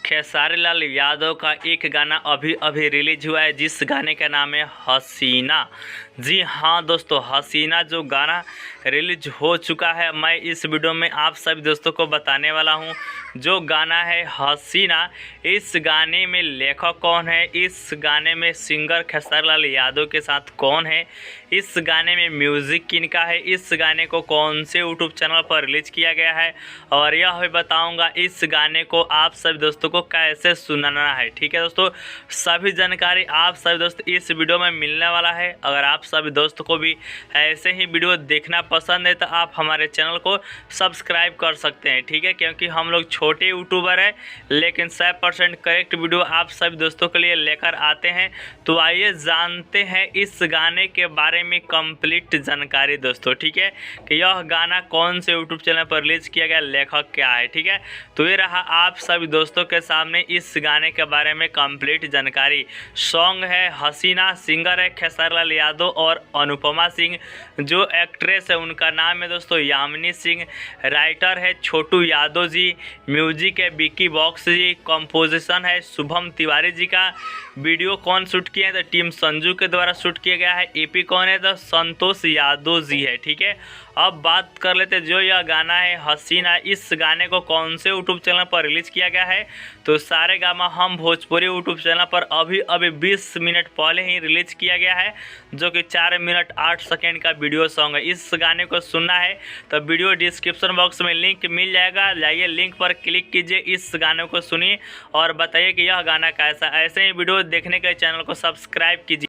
खेसारी लाल यादव का एक गाना अभी अभी रिलीज हुआ है, जिस गाने का नाम है हसीना। जी हाँ दोस्तों, हसीना जो गाना रिलीज हो चुका है, मैं इस वीडियो में आप सभी दोस्तों को बताने वाला हूँ। जो गाना है हसीना, इस गाने में लेखक कौन है, इस गाने में सिंगर खेसारी लाल यादव के साथ कौन है, इस गाने में म्यूज़िक किनका है, इस गाने को कौन से यूट्यूब चैनल पर रिलीज किया गया है, और यह भी बताऊंगा इस गाने को आप सभी दोस्तों को कैसे सुनाना है। ठीक है दोस्तों, सभी जानकारी आप सभी दोस्त इस वीडियो में मिलने वाला है। अगर आप सभी दोस्तों को भी ऐसे ही वीडियो देखना पसंद है तो आप हमारे चैनल को सब्सक्राइब कर सकते हैं। ठीक है, क्योंकि हम लोग छोटे यूट्यूबर हैं, लेकिन 100% करेक्ट वीडियो आप सभी दोस्तों के लिए लेकर आते हैं। तो आइए जानते हैं इस गाने के बारे में कंप्लीट जानकारी दोस्तों। ठीक है, कि यह गाना कौन से यूट्यूब चैनल पर रिलीज किया गया, लेखक क्या है। ठीक है, तो ये रहा आप सभी दोस्तों के सामने इस गाने के बारे में कंप्लीट जानकारी। सॉन्ग है हसीना, सिंगर है खेसारी लाल यादव और अनुपमा सिंह। जो एक्ट्रेस है उनका नाम है दोस्तों यामिनी सिंह। राइटर है छोटू यादव जी। म्यूजिक है विकी बॉक्स जी। कंपोजिशन है शुभम तिवारी जी का। वीडियो कौन शूट किए हैं तो टीम संजू के द्वारा शूट किया गया है। एपी कौन है तो संतोष यादव जी है। ठीक है, अब बात कर लेते हैं जो यह गाना है हसीना, इस गाने को कौन से यूट्यूब चैनल पर रिलीज किया गया है। तो सारेगामा हम भोजपुरी यूट्यूब चैनल पर अभी अभी 20 मिनट पहले ही रिलीज किया गया है, जो कि 4 मिनट 8 सेकेंड का वीडियो सॉन्ग है। इस गाने को सुनना है तो वीडियो डिस्क्रिप्शन बॉक्स में लिंक मिल जाएगा, जाइए लिंक पर क्लिक कीजिए, इस गाने को सुनिए और बताइए कि यह गाना कैसा। ऐसे ही वीडियो देखने के चैनल को सब्सक्राइब कीजिए।